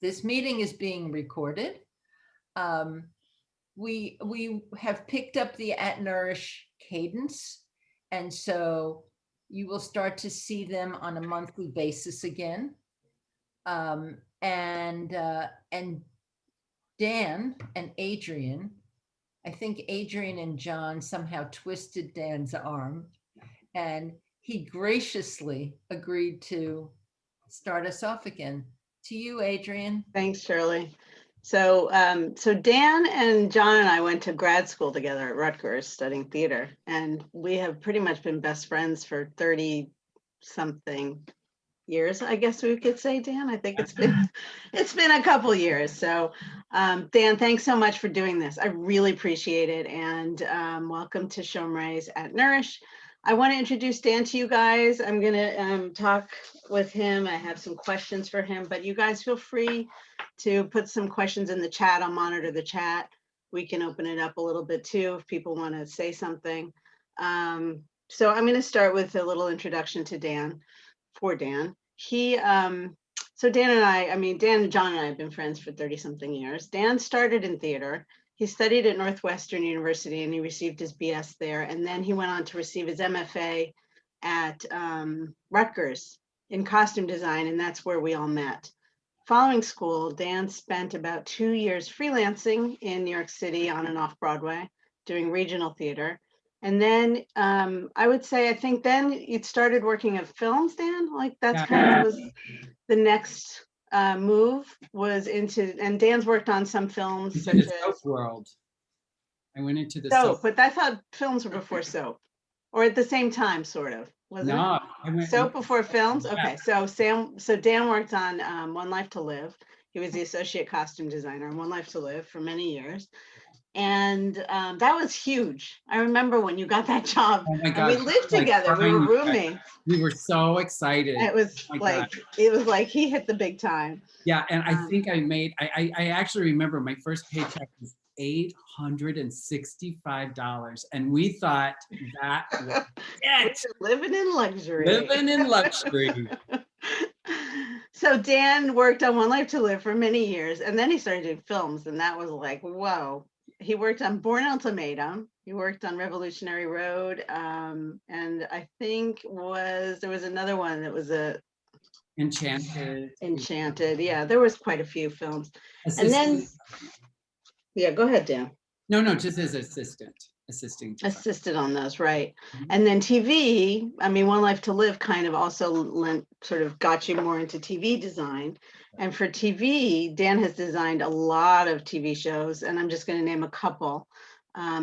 This meeting is being recorded. We have picked up the At Nourish cadence, and so you will start to see them on a monthly basis again. And Dan and Adrienne, I think Adrienne and John somehow twisted Dan's arm, and he graciously agreed to start us off again. To you, Adrienne. Thanks, Shirley. So Dan and John and I went to grad school together at Rutgers studying theater, and we have pretty much been best friends for 30 something years, I guess we could say, Dan. I think it's been a couple years. So Dan, thanks so much for doing this. I really appreciate it. And welcome to Shomrei's At Nourish. I want to introduce Dan to you guys. I'm going to talk with him. I have some questions for him, but you guys feel free to put some questions in the chat. I'll monitor the chat. We can open it up a little bit too if people want to say something. So I'm going to start with a little introduction to Dan, for Dan. So Dan and John and I have been friends for 30 something years. Dan started in theater. He studied at Northwestern University and he received his BS there. And then he went on to receive his MFA at Rutgers in costume design. And that's where we all met. Following school, Dan spent about 2 years freelancing in New York City on and off Broadway, doing regional theater. And then I would say, I think then you started working at films, Dan? Like that's kind of was the next move was into, and Dan's worked on some films such as Soap world. I went into the soap, but I thought films were before soap, or at the same time, sort of. Wasn't no, it? I went Soap before films. Yeah. Okay, so Dan worked on One Life to Live. He was the associate costume designer on One Life to Live for many years. And that was huge. I remember when you got that job. Oh my and God, we lived together. We were roommates. We were so excited. It was it was like he hit the big time. Yeah, and I think I made. I actually remember my first paycheck was $865, and we thought that was it. Living in luxury. Living in luxury. So Dan worked on One Life to Live for many years, and then he started doing films, and that was like, whoa. He worked on Born Ultimatum. He worked on Revolutionary Road, and I think there was another one that was a Enchanted. Yeah, there was quite a few films. And then, yeah, go ahead, Dan. No, just as assistant. Assisted on those, right? And then TV, I mean, One Life to Live kind of also sort of got you more into TV design. And for TV, Dan has designed a lot of TV shows, and I'm just going to name a couple,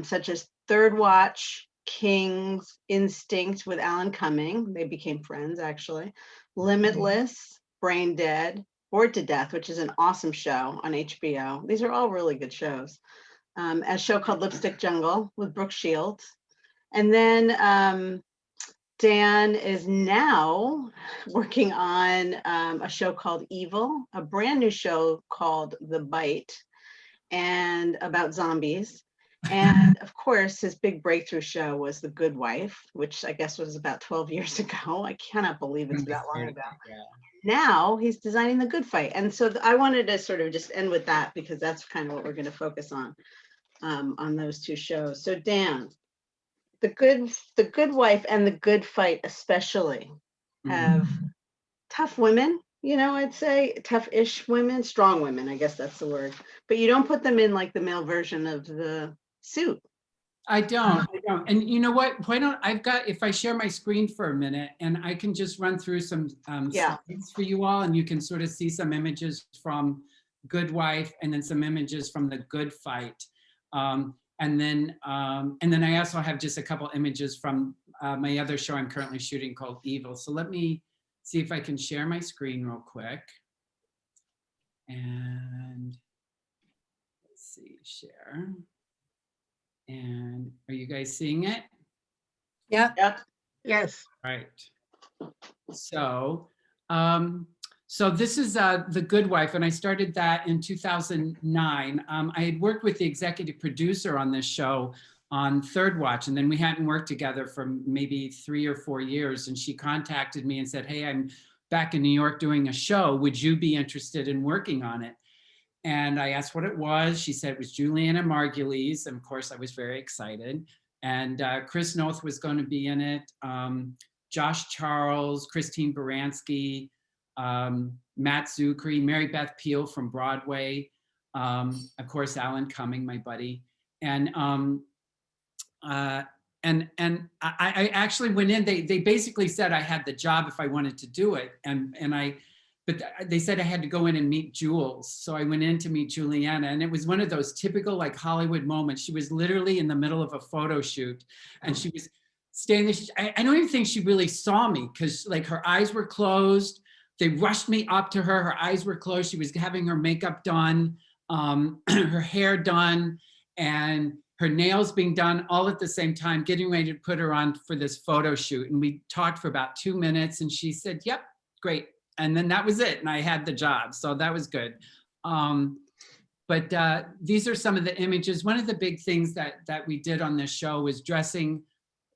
such as Third Watch, Kings, Instinct with Alan Cumming. They became friends, actually. Limitless, Brain Dead, Bored to Death, which is an awesome show on HBO. These are all really good shows. A show called Lipstick Jungle with Brooke Shields. And then Dan is now working on a show called Evil, a brand new show called The Bite, and about zombies. And of course, his big breakthrough show was The Good Wife, which I guess was about 12 years ago. I cannot believe it's that long ago. Yeah. Now he's designing The Good Fight. And so I wanted to sort of just end with that because that's kind of what we're going to focus on those two shows. So Dan, The Good Wife and The Good Fight especially have tough women, I'd say tough-ish women, strong women, I guess that's the word, but you don't put them in like the male version of the suit. I don't. And you know what, if I share my screen for a minute and I can just run through some slides for you all, and you can sort of see some images from Good Wife and then some images from The Good Fight. And then I also have just a couple images from my other show I'm currently shooting called Evil. So let me see if I can share my screen real quick. And let's see, share. And are you guys seeing it? Yeah. Yes. All right. So this is The Good Wife, and I started that in 2009. I had worked with the executive producer on this show on Third Watch, and then we hadn't worked together for maybe 3 or 4 years, and she contacted me and said, hey, I'm back in New York doing a show. Would you be interested in working on it? And I asked what it was. She said it was Juliana Margulies. And of course, I was very excited. And Chris Noth was going to be in it. Josh Charles, Christine Baranski, Matt Zuckery, Mary Beth Peel from Broadway. Of course, Alan Cumming, my buddy. And I actually went in, they basically said I had the job if I wanted to do it. But they said I had to go in and meet Jules. So I went in to meet Juliana, and it was one of those typical like Hollywood moments. She was literally in the middle of a photo shoot, and she was standing there. I don't even think she really saw me, because like her eyes were closed. They rushed me up to her. Her eyes were closed. She was having her makeup done, her hair done, and her nails being done all at the same time, getting ready to put her on for this photo shoot. And we talked for about 2 minutes, and she said, "Yep, great." And then that was it. And I had the job. So that was good. But these are some of the images. One of the big things that we did on this show was dressing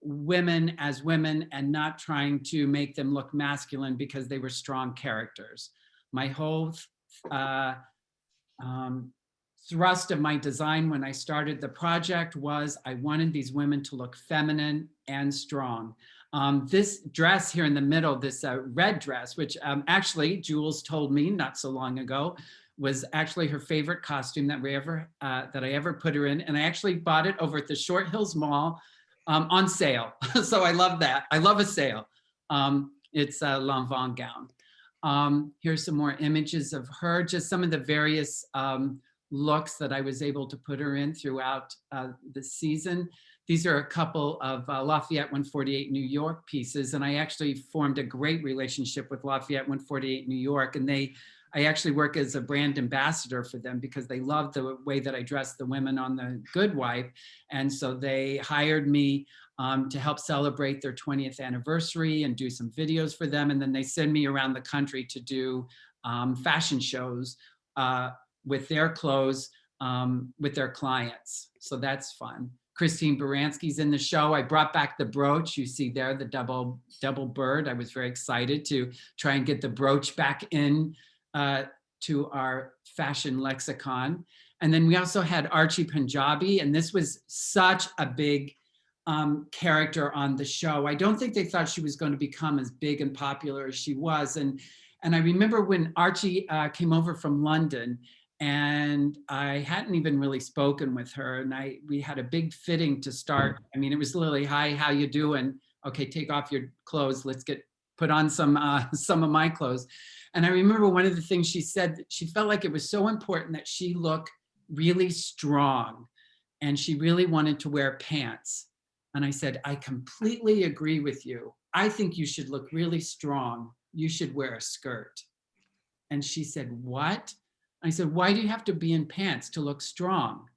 women as women and not trying to make them look masculine because they were strong characters. My whole thrust of my design when I started the project was I wanted these women to look feminine and strong. This dress here in the middle, this red dress, which actually Jules told me not so long ago, was actually her favorite costume that I ever put her in. And I actually bought it over at the Short Hills Mall on sale. So I love that. I love a sale. It's a Lanvin gown. Here's some more images of her, just some of the various looks that I was able to put her in throughout the season. These are a couple of Lafayette 148 New York pieces, and I actually formed a great relationship with Lafayette 148 New York, and I actually work as a brand ambassador for them because they love the way that I dress the women on The Good Wife, and so they hired me to help celebrate their 20th anniversary and do some videos for them, and then they send me around the country to do fashion shows with their clothes with their clients, so that's fun. Christine Baranski's in the show. I brought back the brooch. You see there the double bird. I was very excited to try and get the brooch back in to our fashion lexicon. And then we also had Archie Punjabi, and this was such a big character on the show. I don't think they thought she was going to become as big and popular as she was. And I remember when Archie came over from London, and I hadn't even really spoken with her, and we had a big fitting to start. I mean, it was literally, "Hi, how you doing? Okay, take off your clothes. Let's put on some of my clothes." And I remember one of the things she said, that she felt like it was so important that she look really strong, and she really wanted to wear pants. And I said, "I completely agree with you. I think you should look really strong. You should wear a skirt." And she said, "What?" I said, "Why do you have to be in pants to look strong?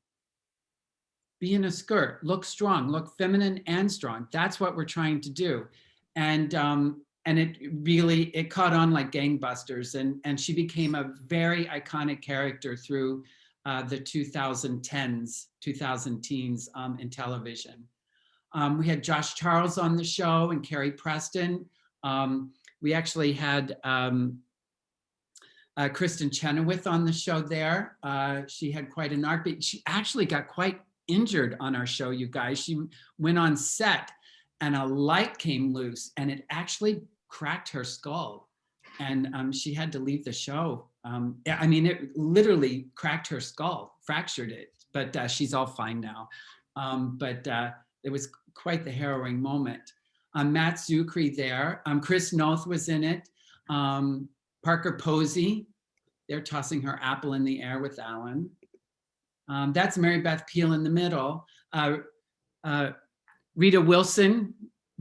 Be in a skirt, look strong, look feminine and strong. That's what we're trying to do." And it caught on like gangbusters, and she became a very iconic character through the 2010s in television. We had Josh Charles on the show and Carrie Preston. We actually had Kristen Chenoweth on the show there. She had quite an arc, but she actually got quite injured on our show, you guys. She went on set and a light came loose and it actually cracked her skull. And she had to leave the show. I mean, it literally cracked her skull, fractured it, but she's all fine now. But it was quite the harrowing moment. Matt Zuckery there. Chris Noth was in it. Parker Posey, they're tossing her apple in the air with Alan. That's Mary Beth Peel in the middle. Rita Wilson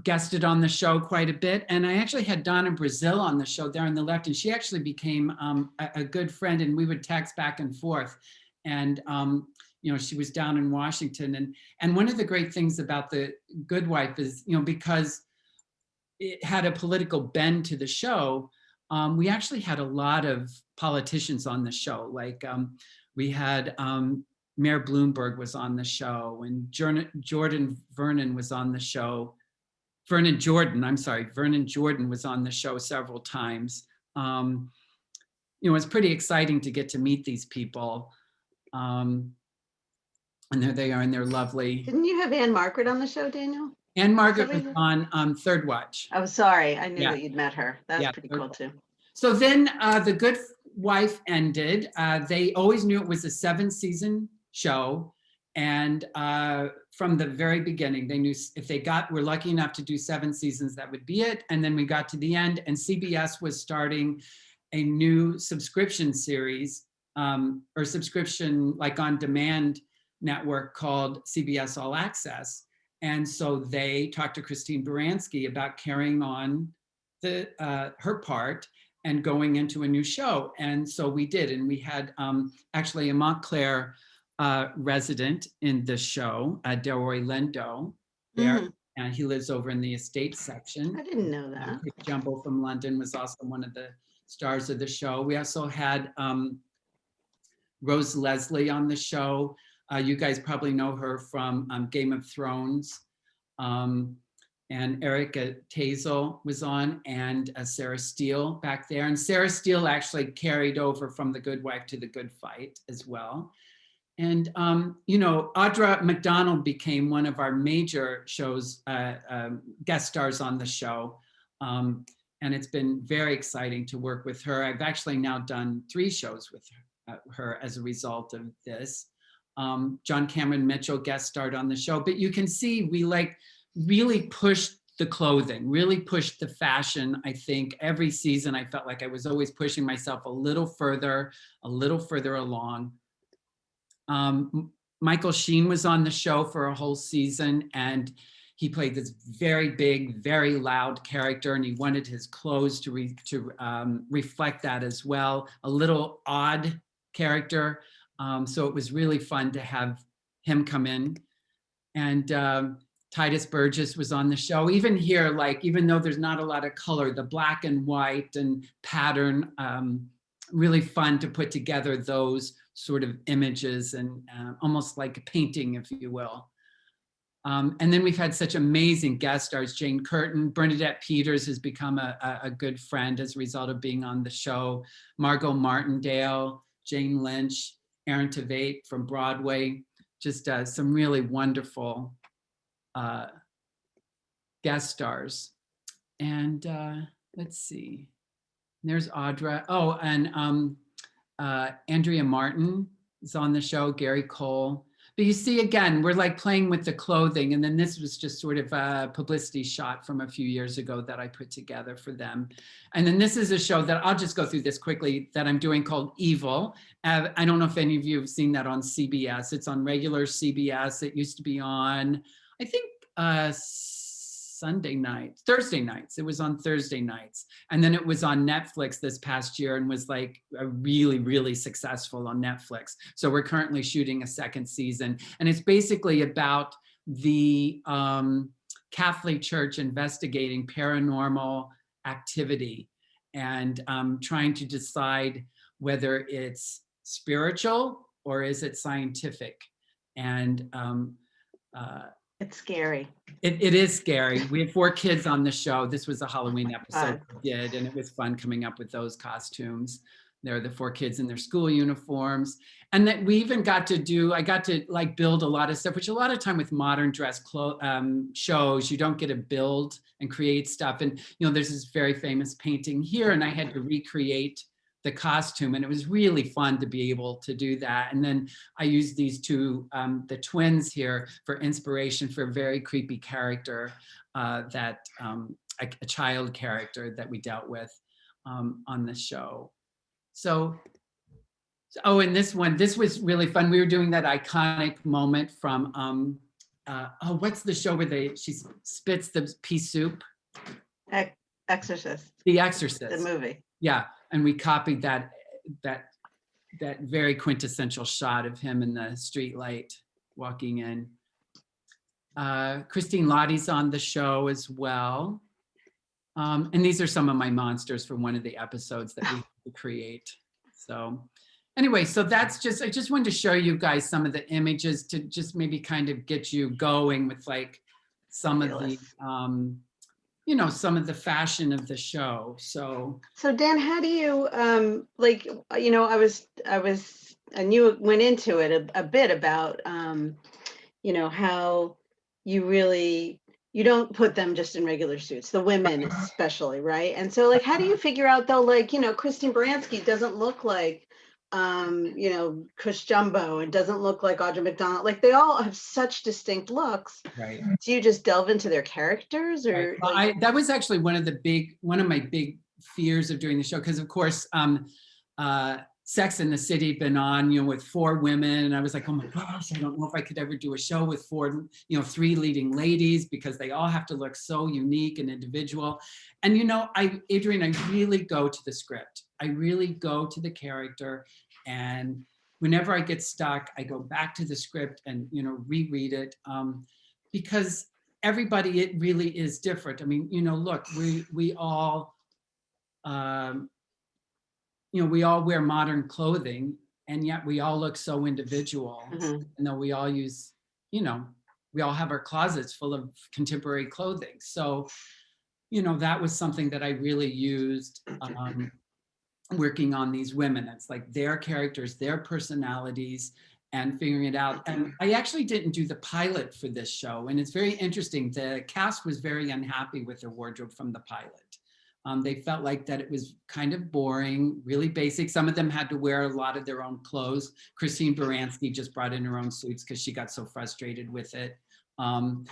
guested on the show quite a bit. And I actually had Donna Brazil on the show there on the left, and she actually became a good friend, and we would text back and forth. And she was down in Washington. And one of the great things about The Good Wife is, because it had a political bend to the show, we actually had a lot of politicians on the show. Like we had Mayor Bloomberg was on the show, and Jordan Vernon was on the show. Vernon Jordan, I'm sorry, Vernon Jordan was on the show several times. You know, it's pretty exciting to get to meet these people. And there they are, and they're lovely. Didn't you have Anne Margaret on the show, Daniel? And Margaret was Somebody- on Third Watch. Oh, sorry. I knew Yeah. that you'd met her. That's Yeah, pretty Third cool Watch. too. So then The Good Wife ended. They always knew it was a 7-season show. And from the very beginning, they knew if they were lucky enough to do 7 seasons, that would be it. And then we got to the end, and CBS was starting a new subscription series or subscription like on demand network called CBS All Access. And so they talked to Christine Baranski about carrying on her part and going into a new show. And so we did. And we had actually a Montclair resident in the show, Delroy Lendo there. And he lives over in the estate section. I didn't know that. Chris Jumbo from London was also one of the stars of the show. We also had Rose Leslie on the show. You guys probably know her from Game of Thrones. And Erica Tazel was on, and Sarah Steele back there. And Sarah Steele actually carried over from The Good Wife to The Good Fight as well. And, you know, Audra Mcdonald became one of our major shows, guest stars on the show. And it's been very exciting to work with her. I've actually now done 3 shows with her as a result of this. John Cameron Mitchell guest starred on the show, but you can see we like really pushed the clothing, really pushed the fashion. I think every season I felt like I was always pushing myself a little further along. Michael Sheen was on the show for a whole season, and he played this very big, very loud character, and he wanted his clothes to reflect that as well. A little odd character. So it was really fun to have him come in. And Titus Burgess was on the show. Even here, like, even though there's not a lot of color, the black and white and pattern, really fun to put together those sort of images and almost like a painting, if you will. And then we've had such amazing guest stars. Jane Curtin, Bernadette Peters has become a good friend as a result of being on the show. Margot Martindale, Jane Lynch, Aaron Tveit from Broadway, just some really wonderful guest stars. And let's see, there's Audra. Oh, and Andrea Martin is on the show, Gary Cole. But you see, again, we're like playing with the clothing. And then this was just sort of a publicity shot from a few years ago that I put together for them. And then this is a show that I'll just go through this quickly that I'm doing called Evil. I don't know if any of you have seen that on CBS. It's on regular CBS. It used to be on, I think, Thursday nights. It was on Thursday nights. And then it was on Netflix this past year and was like really, really successful on Netflix. So we're currently shooting a 2nd season. And it's basically about the Catholic Church investigating paranormal activity and trying to decide whether it's spiritual or is it scientific. And it's scary. It is scary. We have 4 kids on the show. This was a Halloween episode we did, and it was fun coming up with those costumes. There are the 4 kids in their school uniforms. And that we even got to do, I got to like build a lot of stuff, which a lot of time with modern dress shows, you don't get to build and create stuff. And, you know, there's this very famous painting here, and I had to recreate the costume, and it was really fun to be able to do that. And then I used these 2, the twins here, for inspiration for a very creepy character that a child character that we dealt with on the show. So, oh, and this was really fun. We were doing that iconic moment from what's the show where she spits the pea soup? Exorcist. The Exorcist. The movie. Yeah, and we copied that very quintessential shot of him in the street light walking in. Christine Lottie's on the show as well. And these are some of my monsters from one of the episodes that we had to create. So anyway, so that's just, I just wanted to show you guys some of the images to just maybe kind of get you going with like some of the you know, some of the fashion of the show. So Dan, how do you like, you know, and you went into it a bit about you know, how you really, you don't put them just in regular suits, the women especially, right? And so like, how do you figure out though, like, you know, Christine Baranski doesn't look like, you know, Kush Jumbo, and doesn't look like Audra Mcdonald. Like they all have such distinct looks. right. Do you just delve into their characters, Right. or Well, like, that was actually one of my big fears of doing the show, because of course, Sex and the City been on, you know, with 4 women, and I was like, oh my gosh, I don't know if I could ever do a show with 4, you know, 3 leading ladies, because they all have to look so unique and individual. And you know, Adrienne, I really go to the script. I really go to the character, and whenever I get stuck, I go back to the script and, you know, reread it, because everybody, it really is different. I mean, you know, look, we all, you know, we all wear modern clothing, and yet we all look so individual. Mhm. And though we all use, you know, we all have our closets full of contemporary clothing. So, you know, that was something that I really used working on these women. It's like their characters, their personalities, and figuring it out. And I actually didn't do the pilot for this show. And it's very interesting. The cast was very unhappy with their wardrobe from the pilot. They felt like that it was kind of boring, really basic. Some of them had to wear a lot of their own clothes. Christine Baranski just brought in her own suits because she got so frustrated with it. And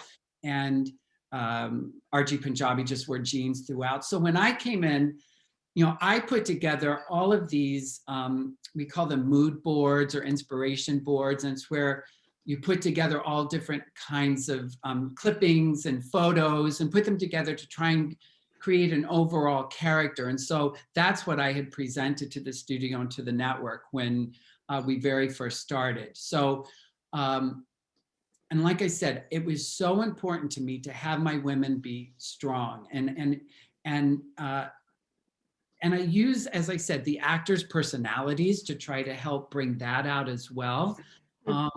RG Punjabi just wore jeans throughout. So when I came in, you know, I put together all of these, we call them mood boards or inspiration boards, and it's where you put together all different kinds of clippings and photos and put them together to try and create an overall character. And so that's what I had presented to the studio and to the network when we very first started. So, and like I said, it was so important to me to have my women be strong, and I use, as I said, the actors' personalities to try to help bring that out as well. But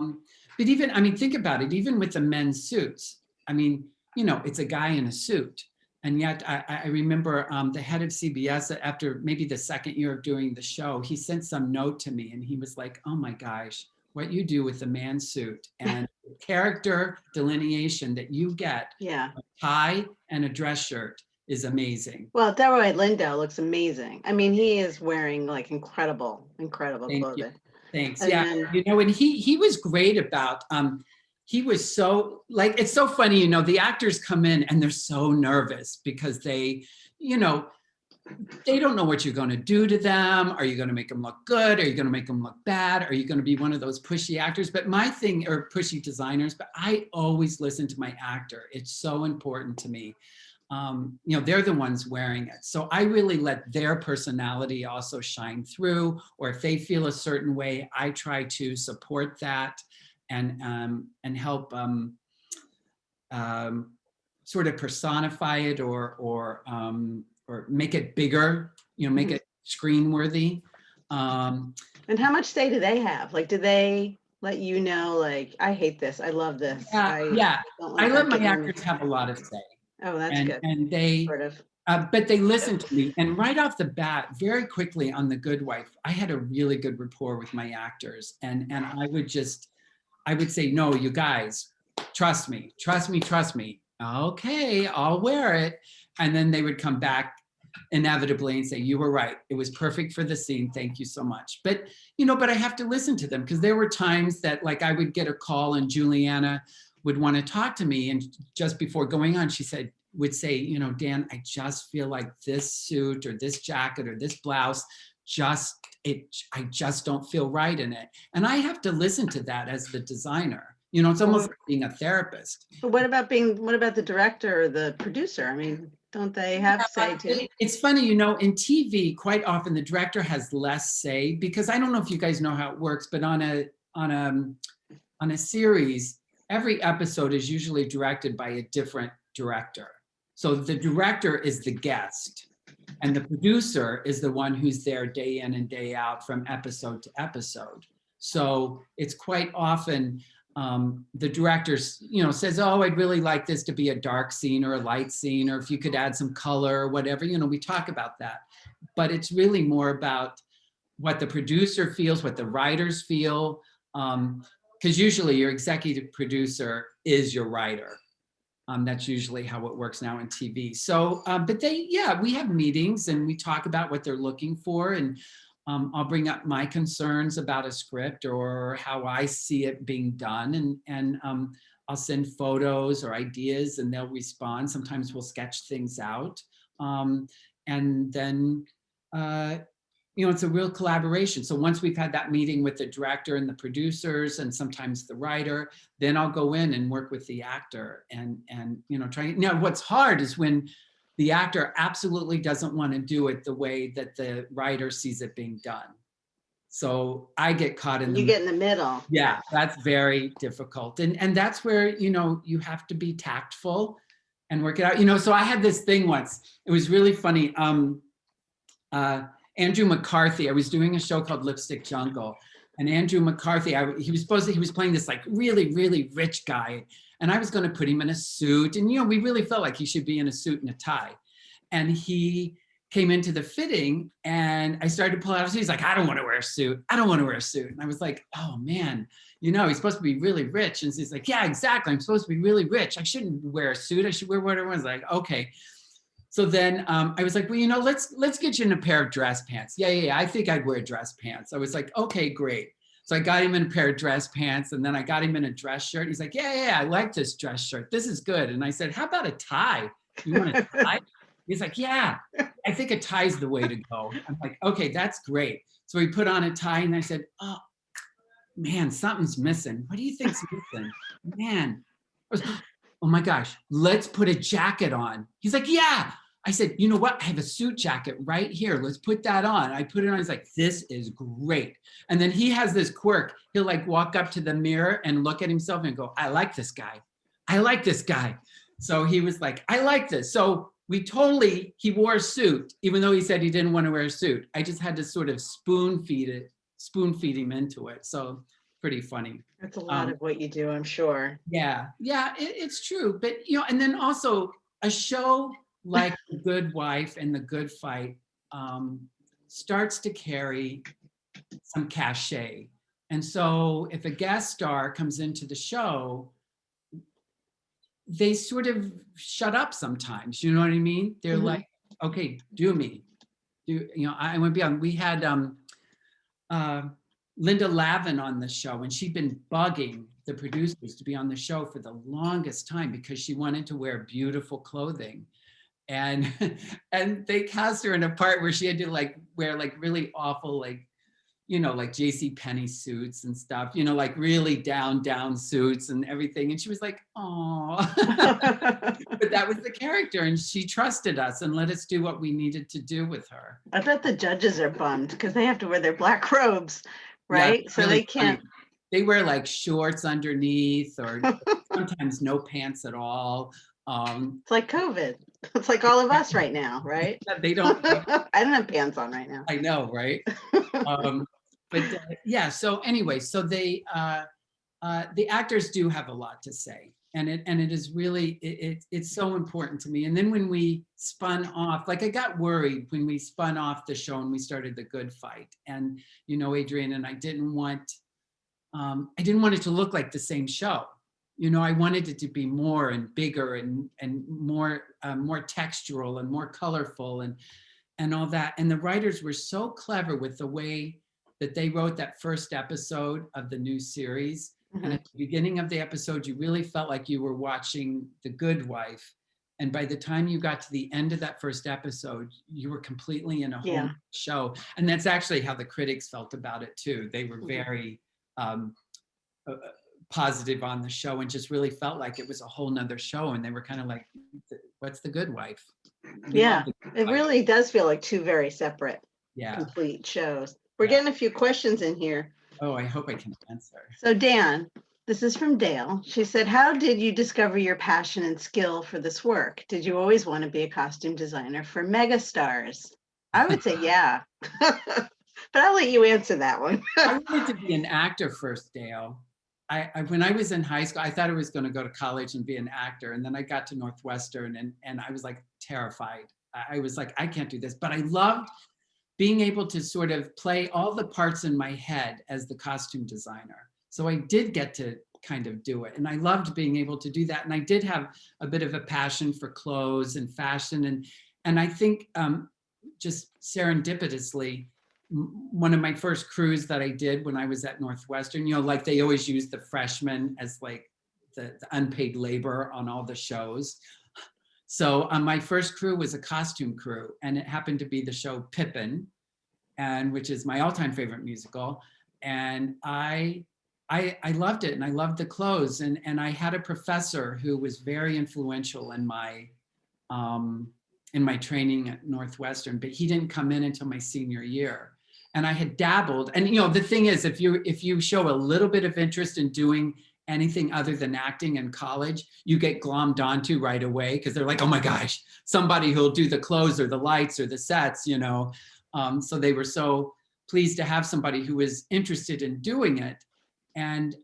even, I mean, think about it, even with the men's suits, I mean, you know, it's a guy in a suit. And yet I remember the head of CBS, after maybe the second year of doing the show, he sent some note to me and he was like, oh my gosh, what you do with the man suit and character delineation that you get, yeah. a tie and a dress shirt is amazing. Well, Delroy Lindo looks amazing. I mean, he is wearing like incredible Thank clothing. you. Thanks. And Yeah, then, you know, and he was great about, he was so, like, it's so funny, you know, the actors come in and they're so nervous because they, you know, they don't know what you're going to do to them. Are you going to make them look good? Are you going to make them look bad? Are you going to be one of those pushy actors? But my thing, or pushy designers, but I always listen to my actor. It's so important to me. You know, they're the ones wearing it. So I really let their personality also shine through, or if they feel a certain way, I try to support that and help sort of personify it or make it bigger, you know, make it screen worthy. and how much say do they have? Like, do they let you know, like, I hate this, I love this? Yeah, I let my actors have a lot of say. Oh, that's good. And they, Sort of. but they listened to me. And right off the bat, very quickly on The Good Wife, I had a really good rapport with my actors. And I would say, no, you guys, trust me, trust me, trust me. Okay, I'll wear it. And then they would come back inevitably and say, you were right. It was perfect for the scene. Thank you so much. But, you know, but I have to listen to them, because there were times that, like, I would get a call and Juliana would want to talk to me. And just before going on, she would say, you know, Dan, I just feel like this suit or this jacket or this blouse, I just don't feel right in it. And I have to listen to that as the designer. You know, it's almost like being a therapist. But what about the director or the producer? I mean, don't they have say too? It's funny, you know, in TV, quite often the director has less say, because I don't know if you guys know how it works, but on a series, every episode is usually directed by a different director. So the director is the guest, and the producer is the one who's there day in and day out from episode to episode. So it's quite often the director, says, oh, I'd really like this to be a dark scene or a light scene, or if you could add some color or whatever, we talk about that. But it's really more about what the producer feels, what the writers feel, because usually your executive producer is your writer. That's usually how it works now in TV. So, but we have meetings and we talk about what they're looking for, and I'll bring up my concerns about a script or how I see it being done, and I'll send photos or ideas and they'll respond. Sometimes we'll sketch things out, and then it's a real collaboration. So once we've had that meeting with the director and the producers and sometimes the writer, then I'll go in and work with the actor and try. Now, what's hard is when the actor absolutely doesn't want to do it the way that the writer sees it being done. So I get caught in you get in the middle. Yeah, that's very difficult. And that's where, you have to be tactful and work it out. So I had this thing once, it was really funny. Andrew McCarthy, I was doing a show called Lipstick Jungle, and Andrew McCarthy, he was playing this like really, really rich guy, and I was going to put him in a suit, and we really felt like he should be in a suit and a tie. And he came into the fitting and I started to pull out, he's like, I don't want to wear a suit. I don't want to wear a suit. And I was like, oh man, he's supposed to be really rich. And he's like, yeah, exactly. I'm supposed to be really rich. I shouldn't wear a suit. I should wear whatever. I was like, okay. So then I was like, well, let's get you in a pair of dress pants. Yeah. I think I'd wear dress pants. I was like, okay, great. So I got him in a pair of dress pants, and then I got him in a dress shirt. He's like, yeah, I like this dress shirt. This is good. And I said, how about a tie? You want a tie? He's like, yeah, I think a tie's the way to go. I'm like, okay, that's great. So he put on a tie, and I said, oh, man, something's missing. What do you think's missing? Man, oh my gosh, let's put a jacket on. He's like, yeah. I said, you know what? I have a suit jacket right here. Let's put that on. I put it on. He's like, this is great. And then he has this quirk. He'll like walk up to the mirror and look at himself and go, I like this guy. I like this guy. So he was like, I like this. So he wore a suit, even though he said he didn't want to wear a suit. I just had to sort of spoon feed him into it. So pretty funny. That's a lot of what you do, I'm sure. Yeah, it's true. But, and then also a show like The Good Wife and The Good Fight starts to carry some cachet. And so if a guest star comes into the show, they sort of shut up sometimes, you know what I mean? They're like, okay, do me. I went beyond. We had Linda Lavin on the show, and she'd been bugging the producers to be on the show for the longest time because she wanted to wear beautiful clothing. And they cast her in a part where she had to like wear like really awful, like JCPenney suits and stuff, like really down suits and everything. And she was like, oh, but that was the character. And she trusted us and let us do what we needed to do with her. I bet the judges are bummed because they have to wear their black robes, right? Yeah, so really they can't. Funny. They wear like shorts underneath or sometimes no pants at all. It's like COVID. It's like all of us right now, right? They don't. I don't have pants on right now. I know, right? But yeah. So anyway, so the actors do have a lot to say, and it is really it's so important to me. And then when we spun off, like I got worried when we spun off the show and we started The Good Fight, and Adrienne and I didn't want it to look like the same show. I wanted it to be more and bigger and more textural and more colorful and all that. And the writers were so clever with the way that they wrote that first episode of the new series. And at the beginning of the episode, you really felt like you were watching The Good Wife. And by the time you got to the end of that first episode, you were completely in a whole show. And that's actually how the critics felt about it too. They were very positive on the show and just really felt like it was a whole nother show. And they were kind of like, what's The Good Wife? It really does feel like two very separate, complete shows. We're getting a few questions in here. Oh, I hope I can answer. So Dan, this is from Dale. She said, how did you discover your passion and skill for this work? Did you always want to be a costume designer for megastars? I would say, yeah. But I'll let you answer that one. I wanted to be an actor first, Dale. when I was in high school, I thought I was going to go to college and be an actor. And then I got to Northwestern and I was like terrified. I was like, I can't do this. But I loved being able to sort of play all the parts in my head as the costume designer. So I did get to kind of do it. And I loved being able to do that. And I did have a bit of a passion for clothes and fashion. And I think just serendipitously, one of my first crews that I did when I was at Northwestern, like they always use the freshmen as like the unpaid labor on all the shows. So my first crew was a costume crew, and it happened to be the show Pippin, and which is my all-time favorite musical. And I loved it, and I loved the clothes. And I had a professor who was very influential in my training at Northwestern, but he didn't come in until my senior year. And I had dabbled. And the thing is, if you show a little bit of interest in doing anything other than acting in college, you get glommed onto right away, because they're like, oh my gosh, somebody who'll do the clothes or the lights or the sets, So they were so pleased to have somebody who was interested in doing it. And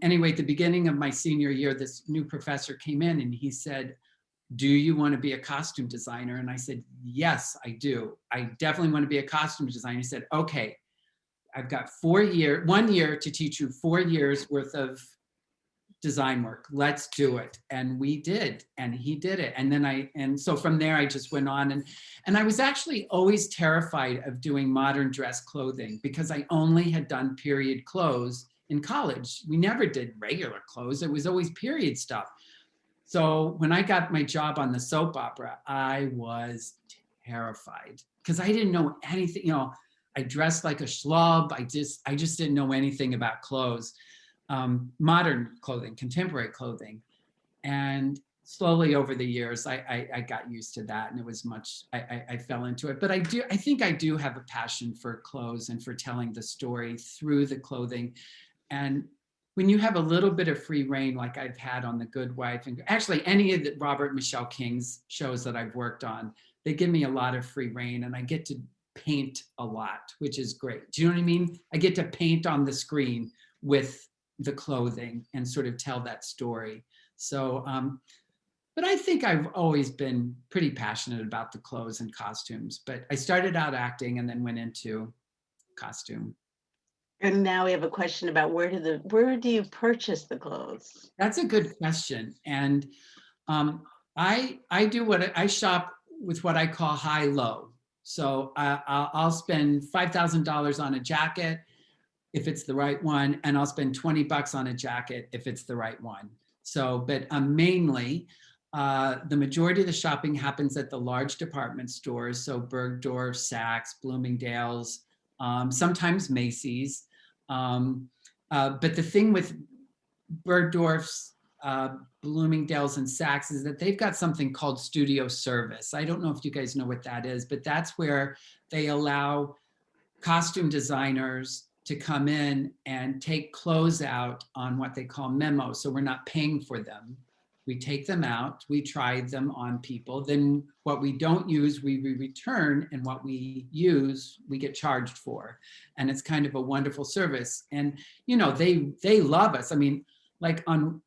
anyway, at the beginning of my senior year, this new professor came in and he said, do you want to be a costume designer? And I said, yes, I do. I definitely want to be a costume designer. He said, okay, I've got 1 year to teach you 4 years worth of design work. Let's do it. And we did, and he did it. And so from there, I just went on and I was actually always terrified of doing modern dress clothing, because I only had done period clothes in college. We never did regular clothes. It was always period stuff. So when I got my job on the soap opera, I was terrified, because I didn't know anything. I dressed like a schlub. I just didn't know anything about clothes, modern clothing, contemporary clothing. And slowly over the years, I got used to that, and it was I fell into it. But I think I do have a passion for clothes and for telling the story through the clothing. And when you have a little bit of free reign, like I've had on The Good Wife, and actually any of the Robert Michelle King's shows that I've worked on, they give me a lot of free reign, and I get to paint a lot, which is great. Do you know what I mean? I get to paint on the screen with the clothing and sort of tell that story. So, but I think I've always been pretty passionate about the clothes and costumes, but I started out acting and then went into costume. And now we have a question about where do you purchase the clothes? That's a good question. And I shop with what I call high-low. So I'll spend $5,000 on a jacket if it's the right one, and I'll spend $20 on a jacket if it's the right one. So, but mainly, the majority of the shopping happens at the large department stores. So Bergdorf, Saks, Bloomingdale's, sometimes Macy's. But the thing with Bergdorf's, Bloomingdale's, and Saks is that they've got something called studio service. I don't know if you guys know what that is, but that's where they allow costume designers to come in and take clothes out on what they call memos. So we're not paying for them. We take them out, we try them on people. Then what we don't use, we return, and what we use, we get charged for. And it's kind of a wonderful service. And they love us. I mean, like on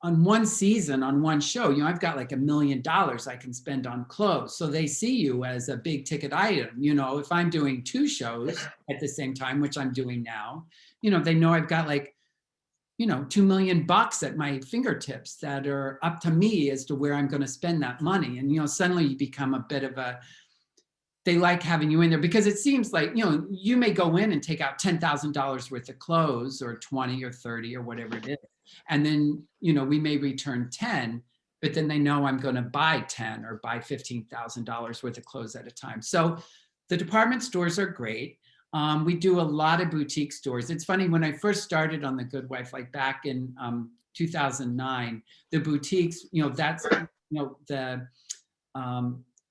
one season, on one show, I've got like $1 million I can spend on clothes. So they see you as a big ticket item. If I'm doing 2 shows at the same time, which I'm doing now, they know I've got like, $2 million at my fingertips that are up to me as to where I'm going to spend that money. And, suddenly you become a bit of they like having you in there, because it seems like, you may go in and take out $10,000 worth of clothes, or 20 or 30 or whatever it is. And then, we may return 10, but then they know I'm going to buy 10 or buy $15,000 worth of clothes at a time. So the department stores are great. We do a lot of boutique stores. It's funny, when I first started on The Good Wife, like back in 2009, the boutiques, that's,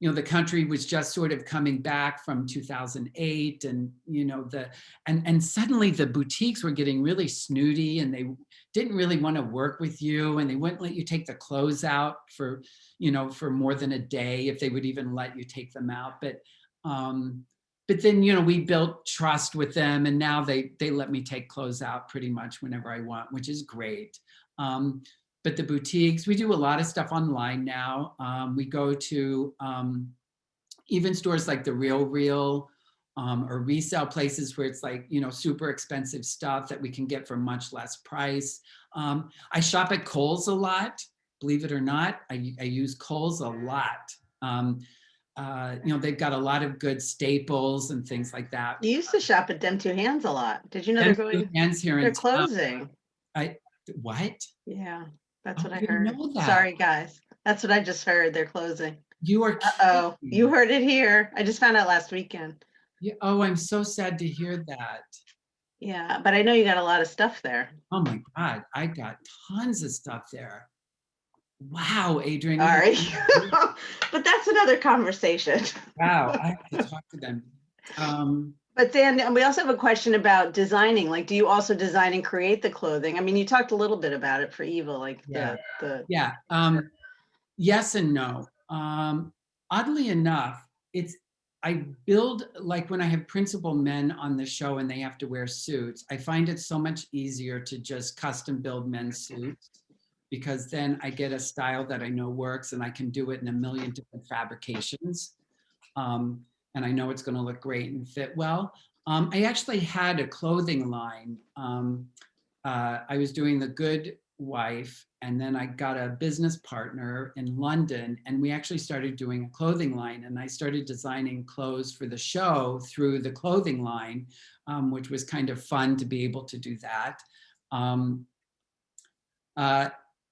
the country was just sort of coming back from 2008, and and suddenly the boutiques were getting really snooty, and they didn't really want to work with you, and they wouldn't let you take the clothes out for more than a day, if they would even let you take them out. But but then, you know, we built trust with them, and now they let me take clothes out pretty much whenever I want, which is great. But the boutiques, we do a lot of stuff online now. We go to even stores like the Real, or resale places where it's like, you know, super expensive stuff that we can get for much less price. I shop at Kohl's a lot, believe it or not. I use Kohl's a lot. You know, they've got a lot of good staples and things like that. You used to shop at Dem Two Hands a lot. Did you know they're going? Hands here They're in town. closing. What? Yeah, that's what Oh, I I didn't heard. know that. Sorry, guys. That's what I just heard. They're closing. You are Uh-oh, kidding. you heard it here. I just found out last weekend. Yeah. Oh, I'm so sad to hear that. Yeah, but I know you got a lot of stuff there. Oh my God, I got tons of stuff there. Wow, Adrienne. Sorry, but that's another conversation. Wow, I have to talk to them. But Dan, we also have a question about designing. Like, do you also design and create the clothing? I mean, you talked a little bit about it for Evil, like Yeah. the Yeah. Yes and no. Oddly enough, I build, like when I have principal men on the show and they have to wear suits, I find it so much easier to just custom build men's suits, because then I get a style that I know works and I can do it in a million different fabrications. And I know it's going to look great and fit well. I actually had a clothing line. I was doing The Good Wife, and then I got a business partner in London, and we actually started doing a clothing line, and I started designing clothes for the show through the clothing line, which was kind of fun to be able to do that.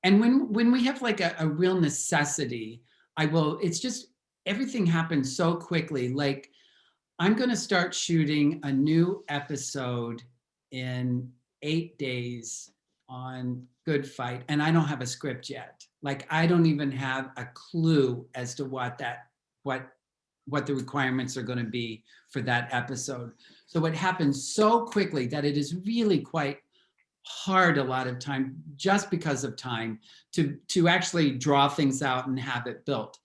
And when we have like a real necessity, it's just, everything happens so quickly. Like, I'm going to start shooting a new episode in 8 days on Good Fight, and I don't have a script yet. Like, I don't even have a clue as to what the requirements are going to be for that episode. So it happens so quickly that it is really quite hard a lot of time, just because of time, to actually draw things out and have it built.